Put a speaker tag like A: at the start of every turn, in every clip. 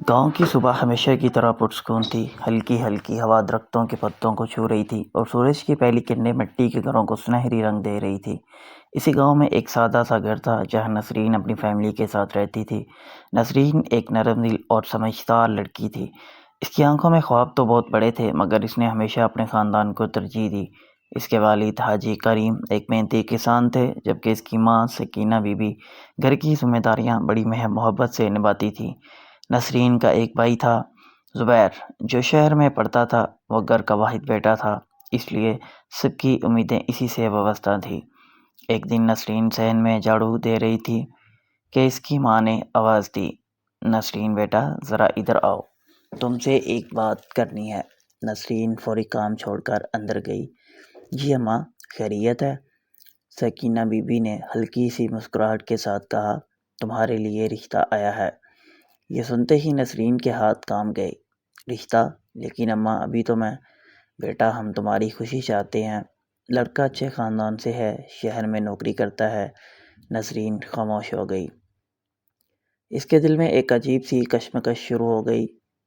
A: گاؤں کی صبح ہمیشہ کی طرح پرسکون تھی۔ ہلکی ہلکی ہوا درختوں کے پتوں کو چھو رہی تھی اور سورج کی پہلی کرنیں مٹی کے گھروں کو سنہری رنگ دے رہی تھی۔ اسی گاؤں میں ایک سادہ سا گھر تھا جہاں نسرین اپنی فیملی کے ساتھ رہتی تھی۔ نسرین ایک نرم دل اور سمجھدار لڑکی تھی۔ اس کی آنکھوں میں خواب تو بہت بڑے تھے، مگر اس نے ہمیشہ اپنے خاندان کو ترجیح دی۔ اس کے والد حاجی کریم ایک محنتی کسان تھے، جبکہ اس کی ماں سکینہ بی بی گھر کی ذمہ داریاں بڑی محبت سے نبھاتی تھی۔ نسرین کا ایک بھائی تھا، زبیر، جو شہر میں پڑھتا تھا۔ وہ گھر کا واحد بیٹا تھا، اس لیے سب کی امیدیں اسی سے وابستہ تھیں۔ ایک دن نسرین صحن میں جھاڑو دے رہی تھی کہ اس کی ماں نے آواز دی، "نسرین بیٹا، ذرا ادھر آؤ، تم سے ایک بات کرنی ہے۔" نسرین فوری کام چھوڑ کر اندر گئی۔ "جی اماں، خیریت ہے؟" سکینہ بی بی نے ہلکی سی مسکراہٹ کے ساتھ کہا، "تمہارے لیے رشتہ آیا ہے۔" یہ سنتے ہی نسرین کے ہاتھ کانپ گئے۔ "رشتہ؟ لیکن اماں ابھی تو میں…" "بیٹا، ہم تمہاری خوشی چاہتے ہیں۔ لڑکا اچھے خاندان سے ہے، شہر میں نوکری کرتا ہے۔" نسرین خاموش ہو گئی۔ اس کے دل میں ایک عجیب سی کشمکش شروع ہو گئی۔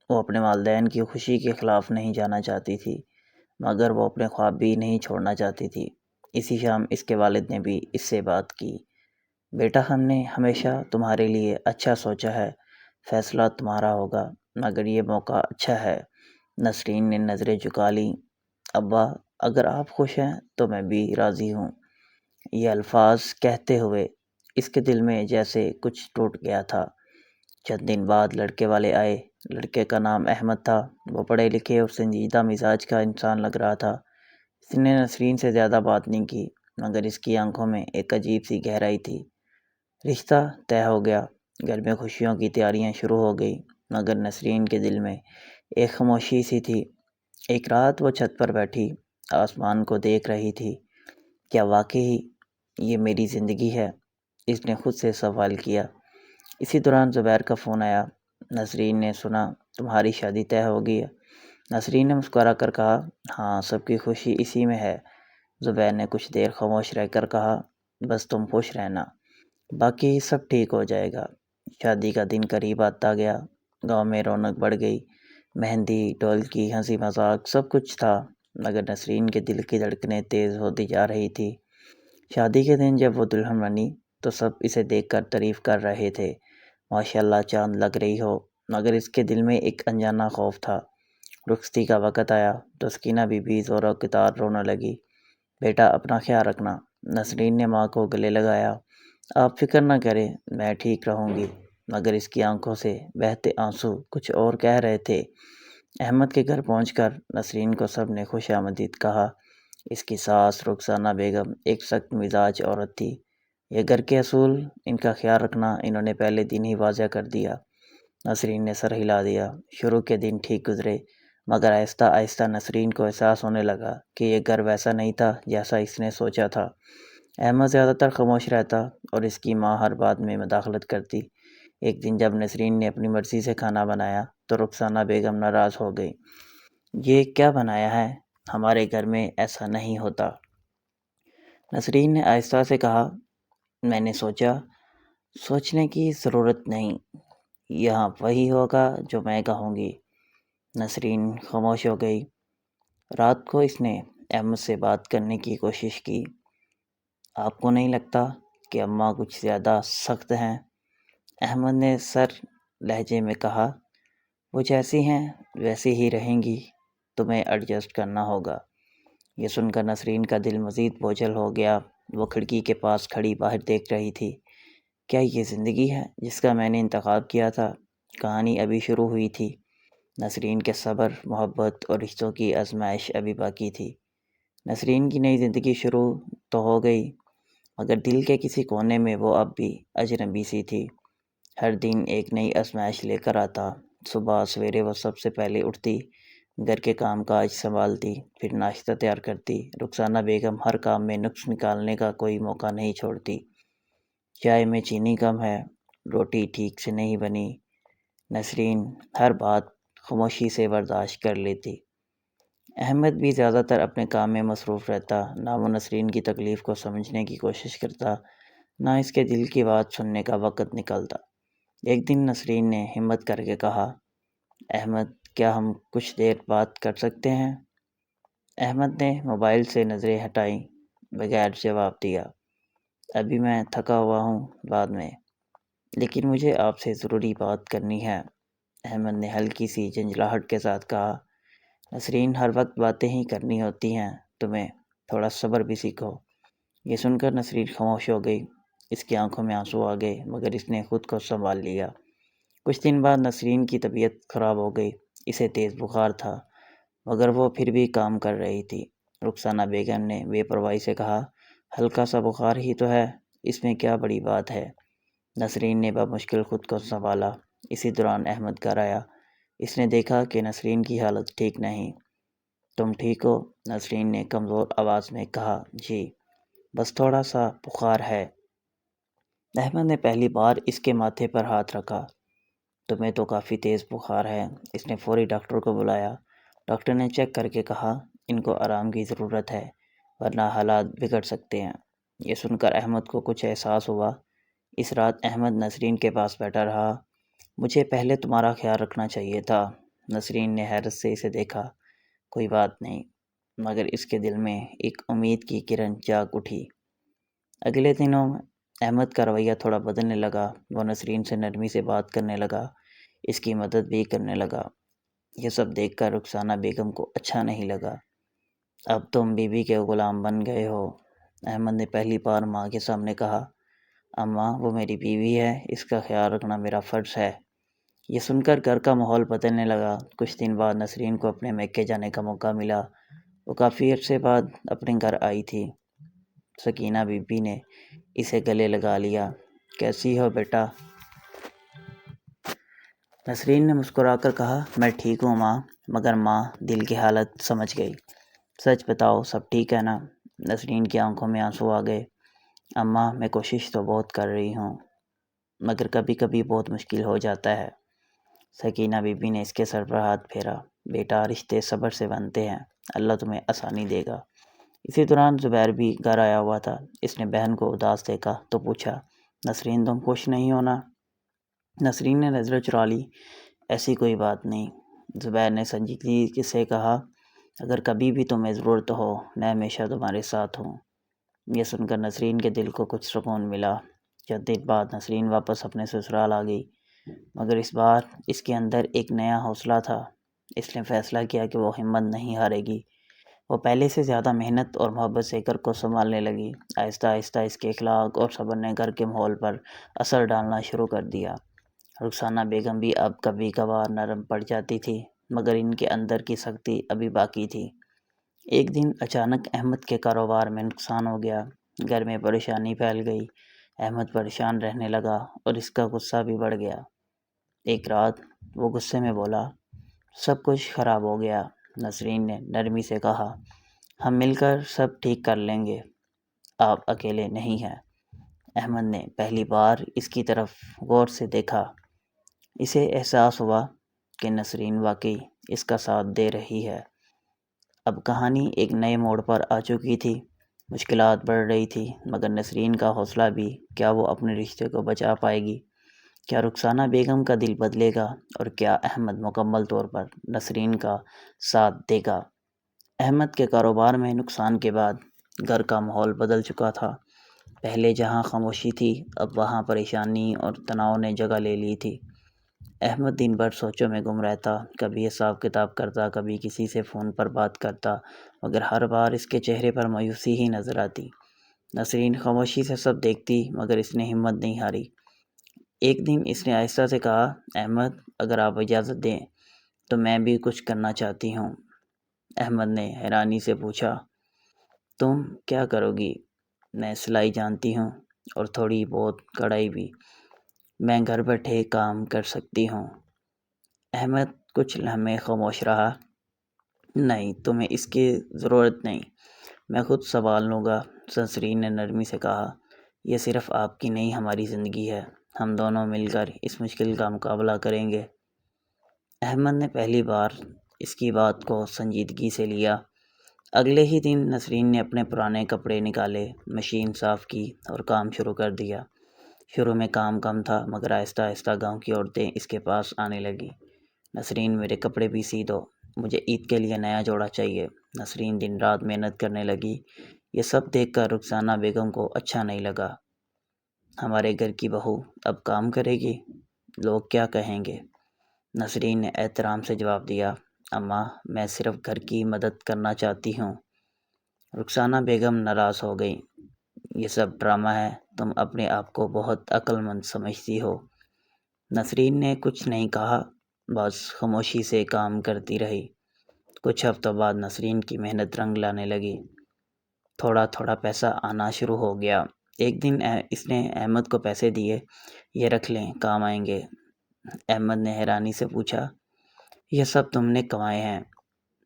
A: وہ اپنے والدین کی خوشی کے خلاف نہیں جانا چاہتی تھی، مگر وہ اپنے خواب بھی نہیں چھوڑنا چاہتی تھی۔ اسی شام اس کے والد نے بھی اس سے بات کی۔ "بیٹا، ہم نے ہمیشہ تمہارے لیے اچھا سوچا ہے، فیصلہ تمہارا ہوگا، مگر یہ موقع اچھا ہے۔" نسرین نے نظریں جھکا لیں۔ "ابا، اگر آپ خوش ہیں تو میں بھی راضی ہوں۔" یہ الفاظ کہتے ہوئے اس کے دل میں جیسے کچھ ٹوٹ گیا تھا۔ چند دن بعد لڑکے والے آئے۔ لڑکے کا نام احمد تھا۔ وہ پڑھے لکھے اور سنجیدہ مزاج کا انسان لگ رہا تھا۔ اس نے نسرین سے زیادہ بات نہیں کی، مگر اس کی آنکھوں میں ایک عجیب سی گہرائی تھی۔ رشتہ طے ہو گیا۔ گھر میں خوشیوں کی تیاریاں شروع ہو گئی، مگر نسرین کے دل میں ایک خاموشی سی تھی۔ ایک رات وہ چھت پر بیٹھی آسمان کو دیکھ رہی تھی۔ "کیا واقعی یہ میری زندگی ہے؟" اس نے خود سے سوال کیا۔ اسی دوران زبیر کا فون آیا۔ نسرین نے سنا، "تمہاری شادی طے ہو گئی ہے؟" نسرین نے مسکرا کر کہا، "ہاں، سب کی خوشی اسی میں ہے۔" زبیر نے کچھ دیر خاموش رہ کر کہا، "بس تم خوش رہنا، باقی سب ٹھیک ہو جائے گا۔" شادی کا دن قریب آتا گیا۔ گاؤں میں رونق بڑھ گئی۔ مہندی، ڈھولکی، ہنسی مذاق سب کچھ تھا، مگر نسرین کے دل کی دھڑکنیں تیز ہوتی جا رہی تھی۔ شادی کے دن جب وہ دلہن بنی تو سب اسے دیکھ کر تعریف کر رہے تھے، "ماشاءاللہ، چاند لگ رہی ہو۔" مگر اس کے دل میں ایک انجانا خوف تھا۔ رخصتی کا وقت آیا تو سکینہ بی بی زوروں کی طرح رونے لگی۔ "بیٹا، اپنا خیال رکھنا۔" نسرین نے ماں کو گلے لگایا۔ "آپ فکر نہ کریں، میں ٹھیک رہوں گی۔" مگر اس کی آنکھوں سے بہتے آنسو کچھ اور کہہ رہے تھے۔ احمد کے گھر پہنچ کر نسرین کو سب نے خوش آمدید کہا۔ اس کی ساس رخسانہ بیگم ایک سخت مزاج عورت تھی۔ یہ گھر کے اصول، ان کا خیال رکھنا انہوں نے پہلے دن ہی واضح کر دیا۔ نسرین نے سر ہلا دیا۔ شروع کے دن ٹھیک گزرے، مگر آہستہ آہستہ نسرین کو احساس ہونے لگا کہ یہ گھر ویسا نہیں تھا جیسا اس نے سوچا تھا۔ احمد زیادہ تر خاموش رہتا اور اس کی ماں ہر بات میں مداخلت کرتی۔ ایک دن جب نسرین نے اپنی مرضی سے کھانا بنایا تو رخسانہ بیگم ناراض ہو گئی۔ "یہ کیا بنایا ہے؟ ہمارے گھر میں ایسا نہیں ہوتا۔" نسرین نے آہستہ سے کہا، "میں نے سوچا۔" "سوچنے کی ضرورت نہیں، یہاں وہی ہوگا جو میں کہوں گی۔" نسرین خاموش ہو گئی۔ رات کو اس نے احمد سے بات کرنے کی کوشش کی۔ "آپ کو نہیں لگتا کہ اماں کچھ زیادہ سخت ہیں؟" احمد نے سر لہجے میں کہا، "وہ جیسی ہیں ویسی ہی رہیں گی، تمہیں ایڈجسٹ کرنا ہوگا۔" یہ سن کر نسرین کا دل مزید بوجھل ہو گیا۔ وہ کھڑکی کے پاس کھڑی باہر دیکھ رہی تھی۔ کیا یہ زندگی ہے جس کا میں نے انتخاب کیا تھا؟ کہانی ابھی شروع ہوئی تھی۔ نسرین کے صبر، محبت اور رشتوں کی آزمائش ابھی باقی تھی۔ نسرین کی نئی زندگی شروع تو ہو گئی، مگر دل کے کسی کونے میں وہ اب بھی اجنبی سی تھی۔ ہر دن ایک نئی آزمائش لے کر آتا۔ صبح سویرے وہ سب سے پہلے اٹھتی، گھر کے کام کاج سنبھالتی، پھر ناشتہ تیار کرتی۔ رخسانہ بیگم ہر کام میں نقص نکالنے کا کوئی موقع نہیں چھوڑتی۔ "چائے میں چینی کم ہے، روٹی ٹھیک سے نہیں بنی۔" نسرین ہر بات خاموشی سے برداشت کر لیتی۔ احمد بھی زیادہ تر اپنے کام میں مصروف رہتا، نہ وہ نسرین کی تکلیف کو سمجھنے کی کوشش کرتا، نہ اس کے دل کی بات سننے کا وقت نکلتا۔ ایک دن نسرین نے ہمت کر کے کہا، احمد کیا ہم کچھ دیر بات کر سکتے ہیں؟ احمد نے موبائل سے نظریں ہٹائیں بغیر جواب دیا، ابھی میں تھکا ہوا ہوں، بعد میں، لیکن مجھے آپ سے ضروری بات کرنی ہے۔ احمد نے ہلکی سی جھنجھلاہٹ کے ساتھ کہا، نسرین ہر وقت باتیں ہی کرنی ہوتی ہیں، تمہیں تھوڑا صبر بھی سیکھو۔ یہ سن کر نسرین خاموش ہو گئی، اس کی آنکھوں میں آنسو آ گئے مگر اس نے خود کو سنبھال لیا۔ کچھ دن بعد نسرین کی طبیعت خراب ہو گئی، اسے تیز بخار تھا مگر وہ پھر بھی کام کر رہی تھی۔ رخسانہ بیگم نے بے پرواہی سے کہا، ہلکا سا بخار ہی تو ہے، اس میں کیا بڑی بات ہے؟ نسرین نے بمشکل خود کو سنبھالا۔ اسی دوران احمد گھر آیا، اس نے دیکھا کہ نسرین کی حالت ٹھیک نہیں۔ تم ٹھیک ہو؟ نسرین نے کمزور آواز میں کہا، جی، بس تھوڑا سا بخار ہے۔ احمد نے پہلی بار اس کے ماتھے پر ہاتھ رکھا، تمہیں تو کافی تیز بخار ہے۔ اس نے فوری ڈاکٹر کو بلایا۔ ڈاکٹر نے چیک کر کے کہا، ان کو آرام کی ضرورت ہے ورنہ حالات بگڑ سکتے ہیں۔ یہ سن کر احمد کو کچھ احساس ہوا۔ اس رات احمد نسرین کے پاس بیٹھا رہا۔ مجھے پہلے تمہارا خیال رکھنا چاہیے تھا۔ نسرین نے حیرت سے اسے دیکھا، کوئی بات نہیں، مگر اس کے دل میں ایک امید کی کرن جاگ اٹھی۔ اگلے دنوں احمد کا رویہ تھوڑا بدلنے لگا، وہ نسرین سے نرمی سے بات کرنے لگا، اس کی مدد بھی کرنے لگا۔ یہ سب دیکھ کر رخسانہ بیگم کو اچھا نہیں لگا۔ اب تم بیوی کے غلام بن گئے ہو، احمد نے پہلی بار ماں کے سامنے کہا۔ اماں، وہ میری بیوی ہے، اس کا خیال رکھنا میرا فرض ہے۔ یہ سن کر گھر کا ماحول بدلنے لگا۔ کچھ دن بعد نسرین کو اپنے میکے جانے کا موقع ملا۔ وہ کافی عرصے بعد اپنے گھر آئی تھی۔ سکینہ بی بی نے اسے گلے لگا لیا، کیسی ہو بیٹا؟ نسرین نے مسکرا کر کہا، میں ٹھیک ہوں ماں، مگر ماں دل کی حالت سمجھ گئی، سچ بتاؤ سب ٹھیک ہے نا؟ نسرین کی آنکھوں میں آنسو آ گئے، اماں میں کوشش تو بہت کر رہی ہوں مگر کبھی کبھی بہت مشکل ہو جاتا ہے۔ سکینہ بی بی نے اس کے سر پر ہاتھ پھیرا، بیٹا رشتے صبر سے بنتے ہیں، اللہ تمہیں آسانی دے گا۔ اسی دوران زبیر بھی گھر آیا ہوا تھا۔ اس نے بہن کو اداس دیکھا تو پوچھا، نسرین تم خوش نہیں ہو نا؟ نسرین نے نظریں چرا لی، ایسی کوئی بات نہیں۔ زبیر نے سنجیدگی سے کہا، اگر کبھی بھی تمہیں ضرورت ہو میں ہمیشہ تمہارے ساتھ ہوں۔ یہ سن کر نسرین کے دل کو کچھ سکون ملا۔ چند دن بعد نسرین واپس اپنے سسرال آ گئی مگر اس بار اس کے اندر ایک نیا حوصلہ تھا۔ اس نے فیصلہ کیا کہ وہ ہمت نہیں ہارے گی۔ وہ پہلے سے زیادہ محنت اور محبت سے گھر کو سنبھالنے لگی۔ آہستہ آہستہ اس کے اخلاق اور صبر نے گھر کے ماحول پر اثر ڈالنا شروع کر دیا۔ رخسانہ بیگم بھی اب کبھی کبھار نرم پڑ جاتی تھی مگر ان کے اندر کی سختی ابھی باقی تھی۔ ایک دن اچانک احمد کے کاروبار میں نقصان ہو گیا، گھر میں پریشانی پھیل گئی، احمد پریشان رہنے لگا اور اس کا غصہ بھی بڑھ گیا۔ ایک رات وہ غصے میں بولا، سب کچھ خراب ہو گیا۔ نسرین نے نرمی سے کہا، ہم مل کر سب ٹھیک کر لیں گے، آپ اکیلے نہیں ہیں۔ احمد نے پہلی بار اس کی طرف غور سے دیکھا۔ اسے احساس ہوا کہ نسرین واقعی اس کا ساتھ دے رہی ہے۔ اب کہانی ایک نئے موڑ پر آ چکی تھی، مشکلات بڑھ رہی تھی مگر نسرین کا حوصلہ بھی، کیا وہ اپنے رشتے کو بچا پائے گی؟ کیا رخسانہ بیگم کا دل بدلے گا اور کیا احمد مکمل طور پر نسرین کا ساتھ دے گا؟ احمد کے کاروبار میں نقصان کے بعد گھر کا ماحول بدل چکا تھا۔ پہلے جہاں خاموشی تھی اب وہاں پریشانی اور تناؤ نے جگہ لے لی تھی۔ احمد دن بھر سوچوں میں گم رہتا، کبھی حساب کتاب کرتا، کبھی کسی سے فون پر بات کرتا مگر ہر بار اس کے چہرے پر مایوسی ہی نظر آتی۔ نسرین خاموشی سے سب دیکھتی مگر اس نے ہمت نہیں ہاری۔ ایک دن اس نے آہستہ سے کہا، احمد اگر آپ اجازت دیں تو میں بھی کچھ کرنا چاہتی ہوں۔ احمد نے حیرانی سے پوچھا، تم کیا کرو گی؟ میں سلائی جانتی ہوں اور تھوڑی بہت کڑھائی بھی، میں گھر بیٹھے کام کر سکتی ہوں۔ احمد کچھ لمحے خاموش رہا، نہیں تمہیں اس کی ضرورت نہیں، میں خود سنبھال لوں گا۔ نسرین نے نرمی سے کہا، یہ صرف آپ کی نہیں ہماری زندگی ہے، ہم دونوں مل کر اس مشکل کا مقابلہ کریں گے۔ احمد نے پہلی بار اس کی بات کو سنجیدگی سے لیا۔ اگلے ہی دن نسرین نے اپنے پرانے کپڑے نکالے، مشین صاف کی اور کام شروع کر دیا۔ شروع میں کام کم تھا مگر آہستہ آہستہ گاؤں کی عورتیں اس کے پاس آنے لگی۔ نسرین میرے کپڑے بھی سی دو، مجھے عید کے لیے نیا جوڑا چاہیے۔ نسرین دن رات محنت کرنے لگی۔ یہ سب دیکھ کر رخسانہ بیگم کو اچھا نہیں لگا۔ ہمارے گھر کی بہو اب کام کرے گی، لوگ کیا کہیں گے؟ نسرین نے احترام سے جواب دیا، اماں میں صرف گھر کی مدد کرنا چاہتی ہوں۔ رخسانہ بیگم ناراض ہو گئی، یہ سب ڈرامہ ہے، تم اپنے آپ کو بہت عقل مند سمجھتی ہو۔ نسرین نے کچھ نہیں کہا، بس خاموشی سے کام کرتی رہی۔ کچھ ہفتوں بعد نسرین کی محنت رنگ لانے لگی، تھوڑا تھوڑا پیسہ آنا شروع ہو گیا۔ ایک دن اس نے احمد کو پیسے دیے، یہ رکھ لیں، کام آئیں گے۔ احمد نے حیرانی سے پوچھا، یہ سب تم نے کمائے ہیں؟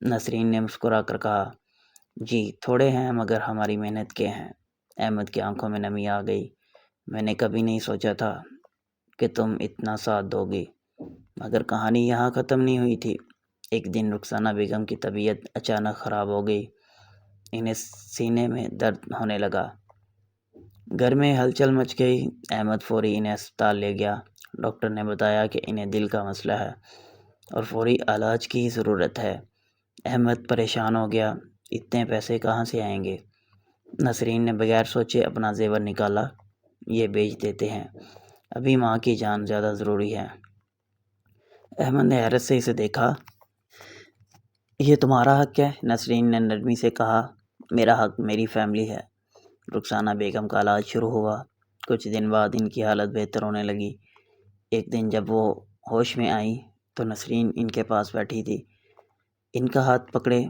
A: نسرین نے مسکرا کر کہا، جی تھوڑے ہیں مگر ہماری محنت کے ہیں۔ احمد کی آنکھوں میں نمی آ گئی، میں نے کبھی نہیں سوچا تھا کہ تم اتنا ساتھ دو گی۔ مگر کہانی یہاں ختم نہیں ہوئی تھی۔ ایک دن رخسانہ بیگم کی طبیعت اچانک خراب ہو گئی، انہیں سینے میں درد ہونے لگا۔ گھر میں ہلچل مچ گئی۔ احمد فوری انہیں اسپتال لے گیا۔ ڈاکٹر نے بتایا کہ انہیں دل کا مسئلہ ہے اور فوری علاج کی ضرورت ہے۔ احمد پریشان ہو گیا، اتنے پیسے کہاں سے آئیں گے؟ نسرین نے بغیر سوچے اپنا زیور نکالا، یہ بیچ دیتے ہیں، ابھی ماں کی جان زیادہ ضروری ہے۔ احمد نے حیرت سے اسے دیکھا، یہ تمہارا حق ہے؟ نسرین نے نرمی سے کہا، میرا حق میری فیملی ہے۔ رخسانہ بیگم کا علاج شروع ہوا۔ کچھ دن بعد ان کی حالت بہتر ہونے لگی۔ ایک دن جب وہ ہوش میں آئیں تو نسرین ان کے پاس بیٹھی تھی۔ ان کا ہاتھ پکڑے،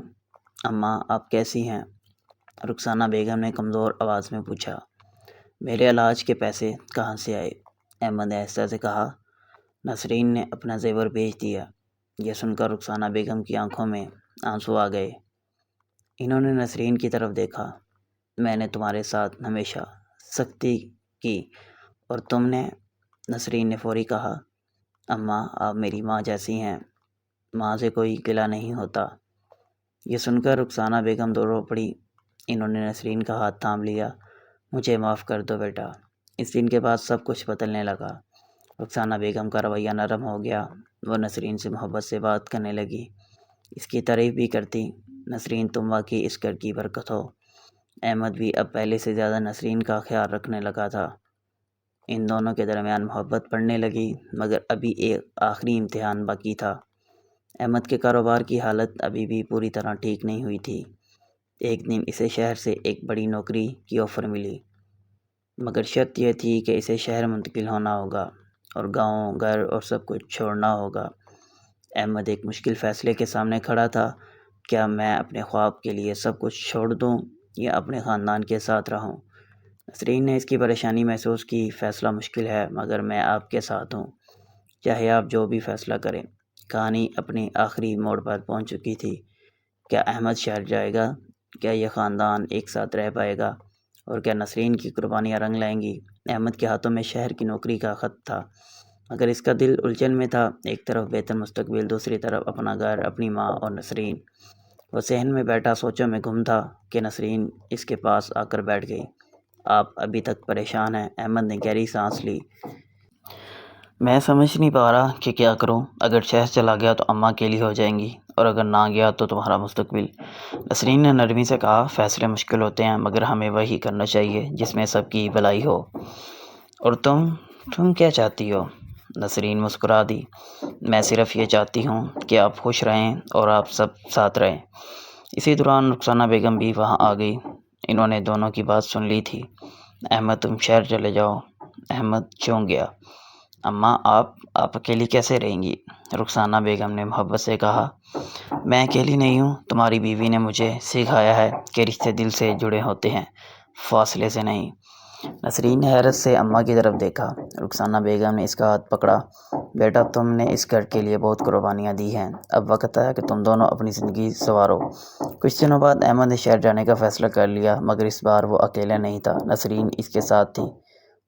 A: اماں آپ کیسی ہیں؟ رخسانہ بیگم نے کمزور آواز میں پوچھا، میرے علاج کے پیسے کہاں سے آئے؟ احمد نے آہستہ سے کہا۔ نسرین نے اپنا زیور بیچ دیا۔ یہ سن کر رخسانہ بیگم کی آنکھوں میں آنسو آ گئے۔ انہوں نے نسرین کی طرف دیکھا، میں نے تمہارے ساتھ ہمیشہ سختی کی اور تم نے؟ نسرین نے فوری کہا، اماں آپ میری ماں جیسی ہیں، ماں سے کوئی گلہ نہیں ہوتا۔ یہ سن کر رخسانہ بیگم رو پڑی۔ انہوں نے نسرین کا ہاتھ تھام لیا، مجھے معاف کر دو بیٹا۔ اس دن کے بعد سب کچھ بدلنے لگا۔ رخسانہ بیگم کا رویہ نرم ہو گیا، وہ نسرین سے محبت سے بات کرنے لگی، اس کی تعریف بھی کرتی، نسرین تم واقعی اس گھر کی برکت ہو۔ احمد بھی اب پہلے سے زیادہ نسرین کا خیال رکھنے لگا تھا۔ ان دونوں کے درمیان محبت بڑھنے لگی، مگر ابھی ایک آخری امتحان باقی تھا۔ احمد کے کاروبار کی حالت ابھی بھی پوری طرح ٹھیک نہیں ہوئی تھی۔ ایک دن اسے شہر سے ایک بڑی نوکری کی آفر ملی، مگر شرط یہ تھی کہ اسے شہر منتقل ہونا ہوگا اور گاؤں، گھر اور سب کچھ چھوڑنا ہوگا۔ احمد ایک مشکل فیصلے کے سامنے کھڑا تھا، کیا میں اپنے خواب کے لیے سب کچھ چھوڑ دوں یا اپنے خاندان کے ساتھ رہوں؟ نسرین نے اس کی پریشانی محسوس کی، فیصلہ مشکل ہے مگر میں آپ کے ساتھ ہوں، چاہے آپ جو بھی فیصلہ کریں۔ کہانی اپنی آخری موڑ پر پہنچ چکی تھی۔ کیا احمد شہر جائے گا؟ کیا یہ خاندان ایک ساتھ رہ پائے گا؟ اور کیا نسرین کی قربانیاں رنگ لائیں گی؟ احمد کے ہاتھوں میں شہر کی نوکری کا خط تھا، مگر اس کا دل الجھن میں تھا، ایک طرف بہتر مستقبل، دوسری طرف اپنا گھر، اپنی ماں اور نسرین۔ وہ صحن میں بیٹھا سوچوں میں گم تھا کہ نسرین اس کے پاس آ کر بیٹھ گئی۔ آپ ابھی تک پریشان ہیں؟ احمد نے گہری سانس لی، میں سمجھ نہیں پا رہا کہ کیا کروں، اگر شہر چلا گیا تو اماں اکیلی ہو جائیں گی اور اگر نہ گیا تو تمہارا مستقبل۔ نسرین نے نرمی سے کہا، فیصلے مشکل ہوتے ہیں مگر ہمیں وہی کرنا چاہیے جس میں سب کی بھلائی ہو۔ اور تم کیا چاہتی ہو؟ نسرین مسکرا دی، میں صرف یہ چاہتی ہوں کہ آپ خوش رہیں اور آپ سب ساتھ رہیں۔ اسی دوران رخسانہ بیگم بھی وہاں آ گئی، انہوں نے دونوں کی بات سن لی تھی۔ احمد تم شہر چلے جاؤ۔ احمد چونک گیا، اماں آپ اکیلی کیسے رہیں گی؟ رخسانہ بیگم نے محبت سے کہا، میں اکیلی نہیں ہوں، تمہاری بیوی نے مجھے سکھایا ہے کہ رشتے دل سے جڑے ہوتے ہیں، فاصلے سے نہیں۔ نسرین نے حیرت سے اماں کی طرف دیکھا۔ رخسانہ بیگم نے اس کا ہاتھ پکڑا، بیٹا تم نے اس گھر کے لیے بہت قربانیاں دی ہیں، اب وقت ہے کہ تم دونوں اپنی زندگی سنوارو۔ کچھ دنوں بعد احمد نے شہر جانے کا فیصلہ کر لیا، مگر اس بار وہ اکیلا نہیں تھا، نسرین اس کے ساتھ تھی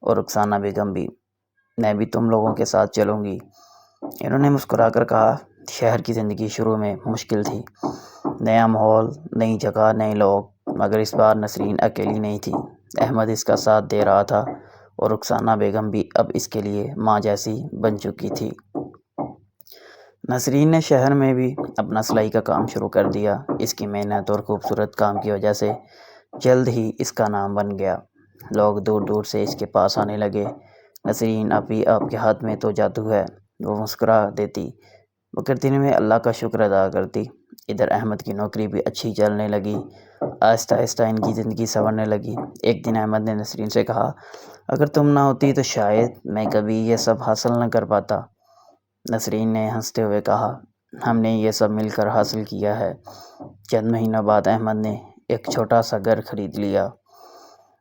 A: اور رخسانہ بیگم بھی۔ میں بھی تم لوگوں کے ساتھ چلوں گی، انہوں نے مسکرا کر کہا۔ شہر کی زندگی شروع میں مشکل تھی، نیا ماحول، نئی جگہ، نئے لوگ، مگر اس بار نسرین اکیلی نہیں تھی، احمد اس کا ساتھ دے رہا تھا اور رخسانہ بیگم بھی اب اس کے لیے ماں جیسی بن چکی تھی۔ نسرین نے شہر میں بھی اپنا سلائی کا کام شروع کر دیا۔ اس کی محنت اور خوبصورت کام کی وجہ سے جلد ہی اس کا نام بن گیا۔ لوگ دور دور سے اس کے پاس آنے لگے۔ نسرین آپی، آپ کے ہاتھ میں تو جادو ہے، وہ مسکرا دیتی۔ مگر دن میں اللہ کا شکر ادا کرتی۔ ادھر احمد کی نوکری بھی اچھی چلنے لگی۔ آہستہ آہستہ ان کی زندگی سنورنے لگی۔ ایک دن احمد نے نسرین سے کہا، اگر تم نہ ہوتی تو شاید میں کبھی یہ سب حاصل نہ کر پاتا۔ نسرین نے ہنستے ہوئے کہا، ہم نے یہ سب مل کر حاصل کیا ہے۔ چند مہینوں بعد احمد نے ایک چھوٹا سا گھر خرید لیا۔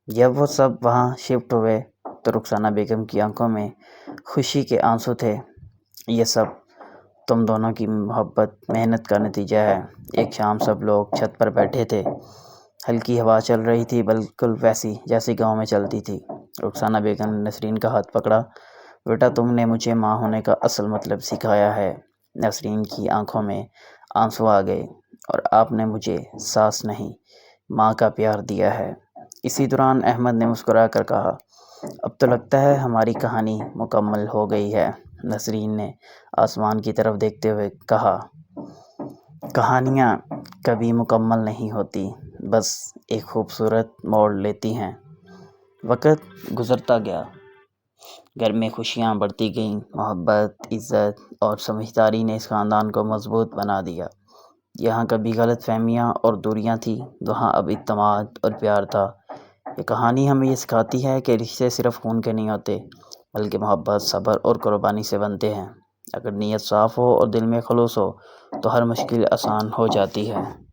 A: جب وہ سب وہاں شفٹ ہوئے تو رخسانہ بیگم کی آنکھوں میں خوشی کے آنسو تھے۔ یہ سب تم دونوں کی محبت محنت کا نتیجہ ہے۔ ایک شام سب لوگ چھت پر بیٹھے تھے۔ ہلکی ہوا چل رہی تھی، بالکل ویسی جیسی گاؤں میں چلتی تھی۔ رخسانہ بیگم نے نسرین کا ہاتھ پکڑا، بیٹا تم نے مجھے ماں ہونے کا اصل مطلب سکھایا ہے۔ نسرین کی آنکھوں میں آنسو آ گئے، اور آپ نے مجھے ساس نہیں، ماں کا پیار دیا ہے۔ اسی دوران احمد نے مسکرا کر کہا، اب تو لگتا ہے ہماری کہانی مکمل ہو گئی ہے۔ نسرین نے آسمان کی طرف دیکھتے ہوئے کہا، کہانیاں کبھی مکمل نہیں ہوتی، بس ایک خوبصورت موڑ لیتی ہیں۔ وقت گزرتا گیا، گھر میں خوشیاں بڑھتی گئیں۔ محبت، عزت اور سمجھداری نے اس خاندان کو مضبوط بنا دیا۔ یہاں کبھی غلط فہمیاں اور دوریاں تھیں، وہاں اب اعتماد اور پیار تھا۔ یہ کہانی ہمیں یہ سکھاتی ہے کہ رشتے صرف خون کے نہیں ہوتے، بلکہ محبت، صبر اور قربانی سے بنتے ہیں۔ اگر نیت صاف ہو اور دل میں خلوص ہو تو ہر مشکل آسان ہو جاتی ہے۔